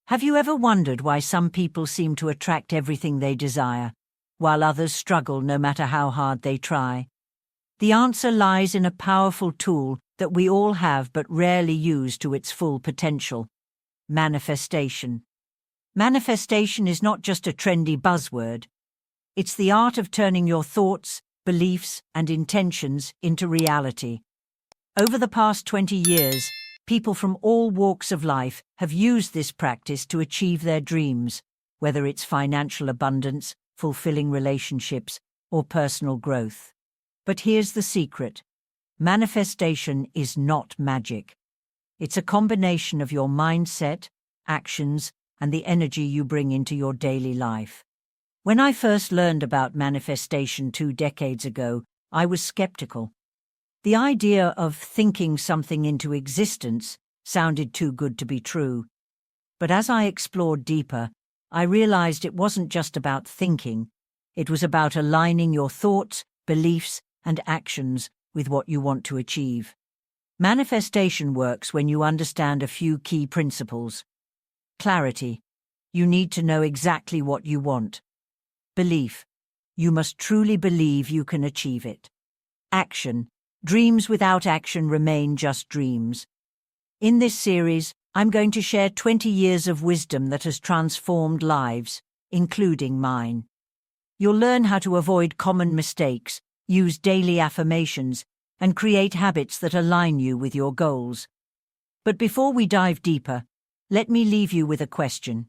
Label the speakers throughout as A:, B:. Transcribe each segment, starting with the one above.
A: Have you ever wondered why some people seem to attract everything they desire, while others struggle no matter how hard they try? The answer lies in a powerful tool that we all have but rarely use to its full potential: manifestation. Manifestation is not just a trendy buzzword. It's the art of turning your thoughts, beliefs, and intentions into reality. Over the past 20 years, people from all walks of life have used this practice to achieve their dreams, whether it's financial abundance, fulfilling relationships, or personal growth. But here's the secret: manifestation is not magic. It's a combination of your mindset, actions, and the energy you bring into your daily life. When I first learned about manifestation 2 decades ago, I was skeptical. The idea of thinking something into existence sounded too good to be true. But as I explored deeper, I realized it wasn't just about thinking. It was about aligning your thoughts, beliefs, and actions with what you want to achieve. Manifestation works when you understand a few key principles. Clarity. You need to know exactly what you want. Belief. You must truly believe you can achieve it. Action. Dreams without action remain just dreams. In this series, I'm going to share 20 years of wisdom that has transformed lives, including mine. You'll learn how to avoid common mistakes, use daily affirmations, and create habits that align you with your goals. But before we dive deeper, let me leave you with a question.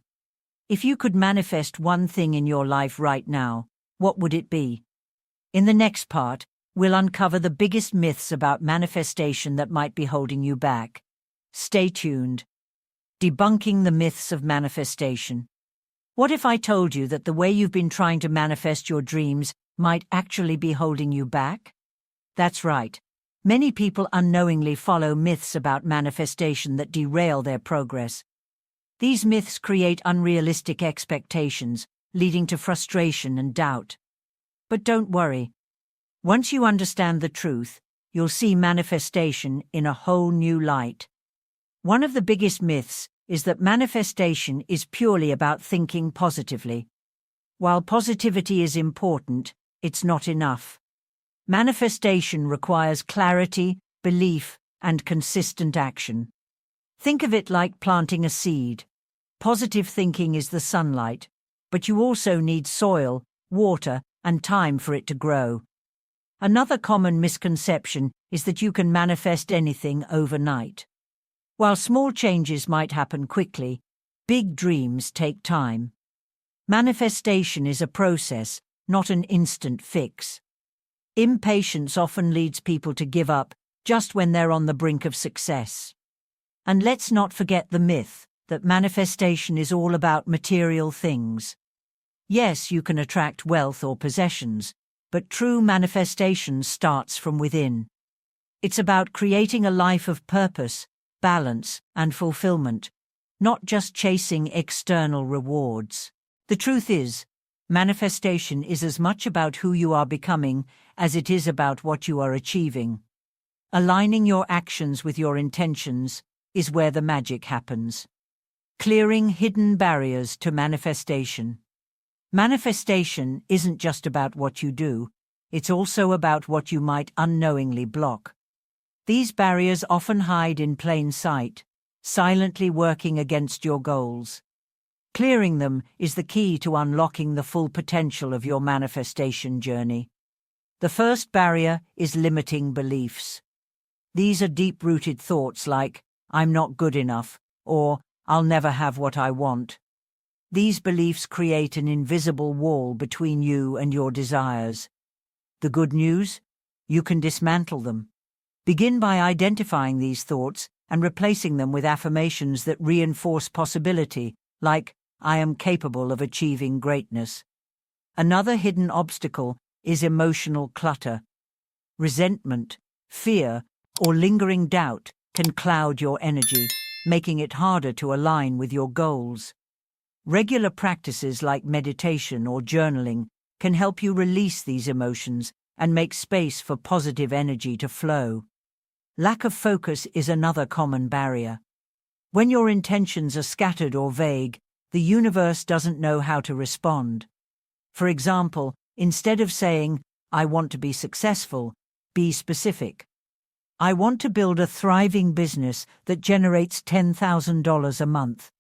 A: If you could manifest one thing in your life right now, what would it be? In the next part, we'll uncover the biggest myths about manifestation that might be holding you back. Stay tuned. Debunking the myths of manifestation. What if I told you that the way you've been trying to manifest your dreams might actually be holding you back? That's right. Many people unknowingly follow myths about manifestation that derail their progress. These myths create unrealistic expectations, leading to frustration and doubt. But don't worry. Once you understand the truth, you'll see manifestation in a whole new light. One of the biggest myths is that manifestation is purely about thinking positively. While positivity is important, it's not enough. Manifestation requires clarity, belief, and consistent action. Think of it like planting a seed. Positive thinking is the sunlight, but you also need soil, water, and time for it to grow. Another common misconception is that you can manifest anything overnight. While small changes might happen quickly, big dreams take time. Manifestation is a process, not an instant fix. Impatience often leads people to give up just when they're on the brink of success. And let's not forget the myth that manifestation is all about material things. Yes, you can attract wealth or possessions, but true manifestation starts from within. It's about creating a life of purpose, balance, and fulfillment, not just chasing external rewards. The truth is, manifestation is as much about who you are becoming as it is about what you are achieving. Aligning your actions with your intentions is where the magic happens. Clearing hidden barriers to manifestation. Manifestation isn't just about what you do, it's also about what you might unknowingly block. These barriers often hide in plain sight, silently working against your goals. Clearing them is the key to unlocking the full potential of your manifestation journey. The first barrier is limiting beliefs. These are deep-rooted thoughts like, "I'm not good enough," or "I'll never have what I want." These beliefs create an invisible wall between you and your desires. The good news? You can dismantle them. Begin by identifying these thoughts and replacing them with affirmations that reinforce possibility, like, "I am capable of achieving greatness." Another hidden obstacle is emotional clutter. Resentment, fear, or lingering doubt can cloud your energy, making it harder to align with your goals. Regular practices like meditation or journaling can help you release these emotions and make space for positive energy to flow. Lack of focus is another common barrier. When your intentions are scattered or vague, the universe doesn't know how to respond. For example, instead of saying, "I want to be successful," be specific. "I want to build a thriving business that generates $10,000 a month."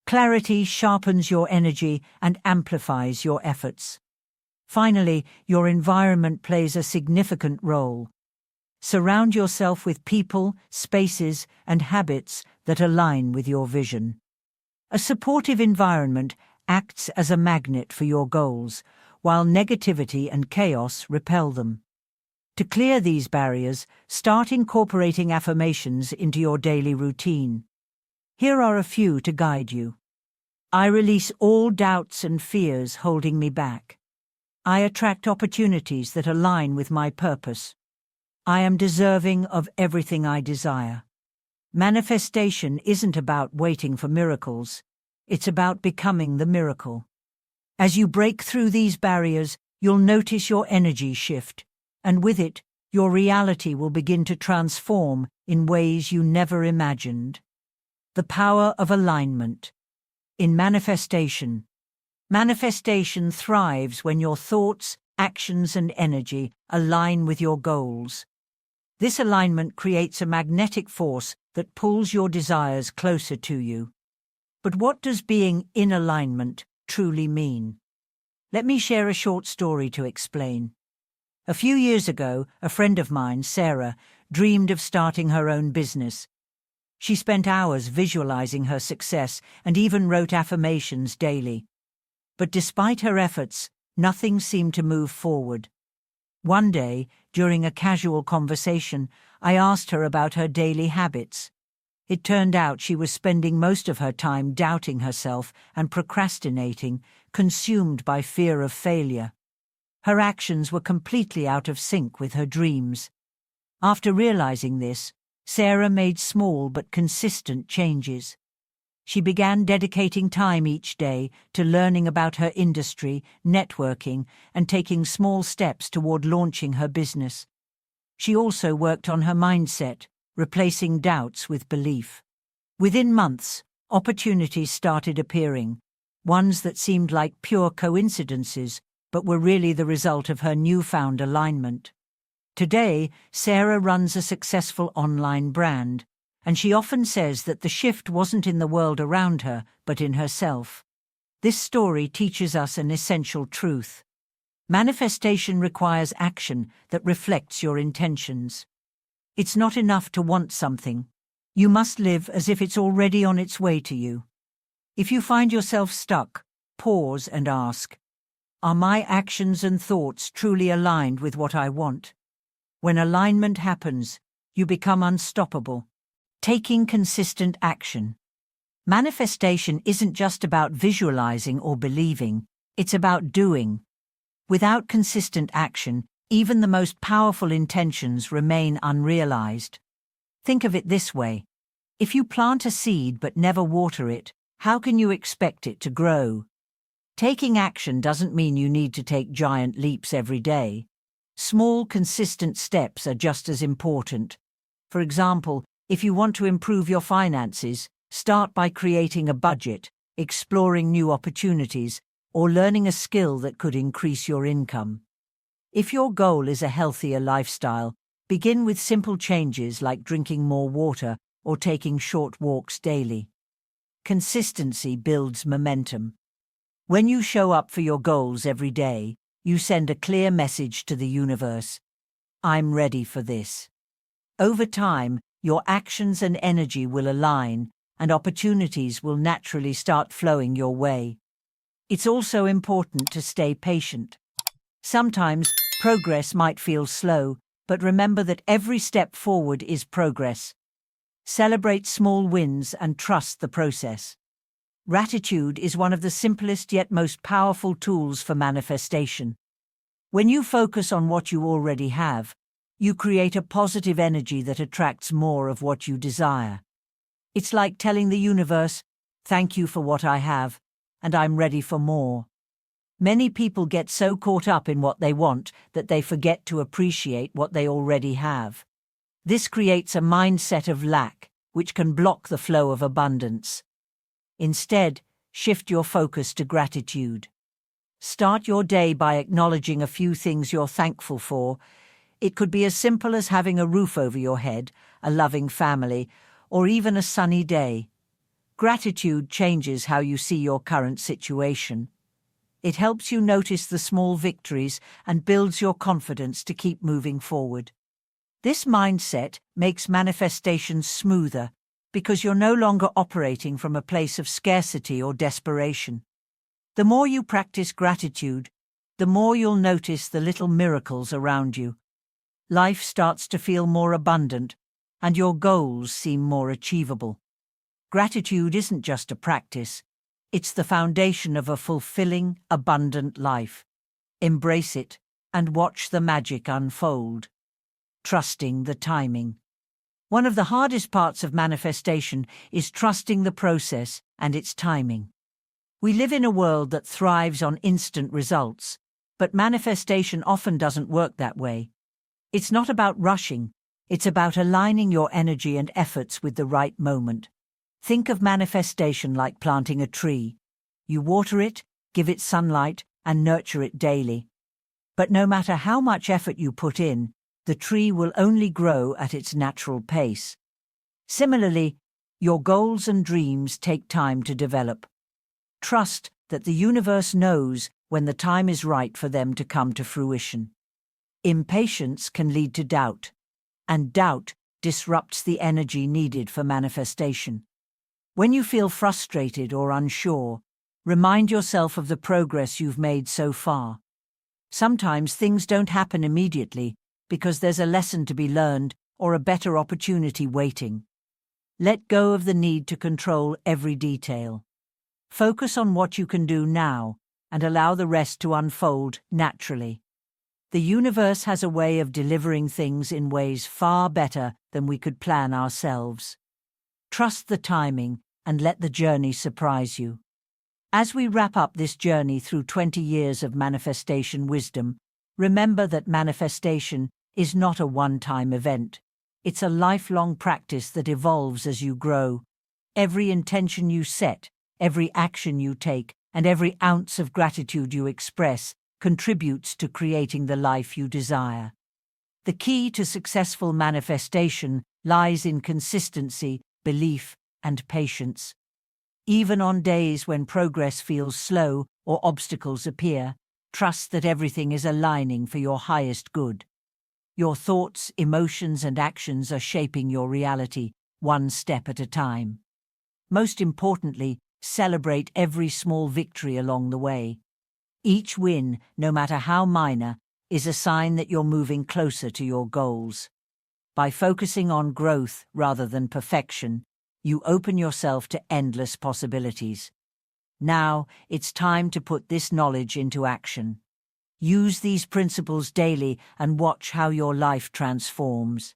A: Clarity sharpens your energy and amplifies your efforts. Finally, your environment plays a significant role. Surround yourself with people, spaces, and habits that align with your vision. A supportive environment acts as a magnet for your goals, while negativity and chaos repel them. To clear these barriers, start incorporating affirmations into your daily routine. Here are a few to guide you. I release all doubts and fears holding me back. I attract opportunities that align with my purpose. I am deserving of everything I desire. Manifestation isn't about waiting for miracles. It's about becoming the miracle. As you break through these barriers, you'll notice your energy shift, and with it, your reality will begin to transform in ways you never imagined. The power of alignment. In manifestation thrives when your thoughts, actions, and energy align with your goals. This alignment creates a magnetic force that pulls your desires closer to you. But what does being in alignment truly mean? Let me share a short story to explain. A few years ago, a friend of mine, Sarah, dreamed of starting her own business. She spent hours visualizing her success and even wrote affirmations daily. But despite her efforts, nothing seemed to move forward. One day, during a casual conversation, I asked her about her daily habits. It turned out she was spending most of her time doubting herself and procrastinating, consumed by fear of failure. Her actions were completely out of sync with her dreams. After realizing this, Sarah made small but consistent changes. She began dedicating time each day to learning about her industry, networking, and taking small steps toward launching her business. She also worked on her mindset, replacing doubts with belief. Within months, opportunities started appearing, ones that seemed like pure coincidences, but were really the result of her newfound alignment. Today, Sarah runs a successful online brand, and she often says that the shift wasn't in the world around her, but in herself. This story teaches us an essential truth. Manifestation requires action that reflects your intentions. It's not enough to want something. You must live as if it's already on its way to you. If you find yourself stuck, pause and ask, are my actions and thoughts truly aligned with what I want? When alignment happens, you become unstoppable. Taking consistent action. Manifestation isn't just about visualizing or believing, it's about doing. Without consistent action, even the most powerful intentions remain unrealized. Think of it this way. If you plant a seed but never water it, how can you expect it to grow? Taking action doesn't mean you need to take giant leaps every day. Small, consistent steps are just as important. For example, if you want to improve your finances, start by creating a budget, exploring new opportunities, or learning a skill that could increase your income. If your goal is a healthier lifestyle, begin with simple changes like drinking more water or taking short walks daily. Consistency builds momentum. When you show up for your goals every day, you send a clear message to the universe. I'm ready for this. Over time, your actions and energy will align, and opportunities will naturally start flowing your way. It's also important to stay patient. Sometimes, progress might feel slow, but remember that every step forward is progress. Celebrate small wins and trust the process. Gratitude is one of the simplest yet most powerful tools for manifestation. When you focus on what you already have, you create a positive energy that attracts more of what you desire. It's like telling the universe, "Thank you for what I have, and I'm ready for more." Many people get so caught up in what they want that they forget to appreciate what they already have. This creates a mindset of lack, which can block the flow of abundance. Instead, shift your focus to gratitude. Start your day by acknowledging a few things you're thankful for. It could be as simple as having a roof over your head, a loving family, or even a sunny day. Gratitude changes how you see your current situation. It helps you notice the small victories and builds your confidence to keep moving forward. This mindset makes manifestations smoother because you're no longer operating from a place of scarcity or desperation. The more you practice gratitude, the more you'll notice the little miracles around you. Life starts to feel more abundant, and your goals seem more achievable. Gratitude isn't just a practice, it's the foundation of a fulfilling, abundant life. Embrace it and watch the magic unfold. Trusting the timing. One of the hardest parts of manifestation is trusting the process and its timing. We live in a world that thrives on instant results, but manifestation often doesn't work that way. It's not about rushing, it's about aligning your energy and efforts with the right moment. Think of manifestation like planting a tree. You water it, give it sunlight, and nurture it daily. But no matter how much effort you put in, the tree will only grow at its natural pace. Similarly, your goals and dreams take time to develop. Trust that the universe knows when the time is right for them to come to fruition. Impatience can lead to doubt, and doubt disrupts the energy needed for manifestation. When you feel frustrated or unsure, remind yourself of the progress you've made so far. Sometimes things don't happen immediately because there's a lesson to be learned or a better opportunity waiting. Let go of the need to control every detail. Focus on what you can do now and allow the rest to unfold naturally. The universe has a way of delivering things in ways far better than we could plan ourselves. Trust the timing and let the journey surprise you. As we wrap up this journey through 20 years of manifestation wisdom, remember that manifestation is not a one-time event. It's a lifelong practice that evolves as you grow. Every intention you set, every action you take, and every ounce of gratitude you express contributes to creating the life you desire. The key to successful manifestation lies in consistency, belief, and patience. Even on days when progress feels slow or obstacles appear, trust that everything is aligning for your highest good. Your thoughts, emotions, and actions are shaping your reality, one step at a time. Most importantly, celebrate every small victory along the way. Each win, no matter how minor, is a sign that you're moving closer to your goals. By focusing on growth rather than perfection, you open yourself to endless possibilities. Now, it's time to put this knowledge into action. Use these principles daily and watch how your life transforms.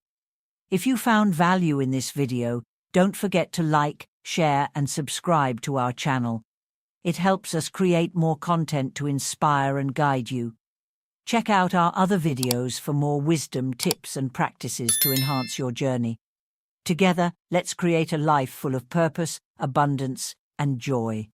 A: If you found value in this video, don't forget to like, share, and subscribe to our channel. It helps us create more content to inspire and guide you. Check out our other videos for more wisdom, tips, and practices to enhance your journey. Together, let's create a life full of purpose, abundance, and joy.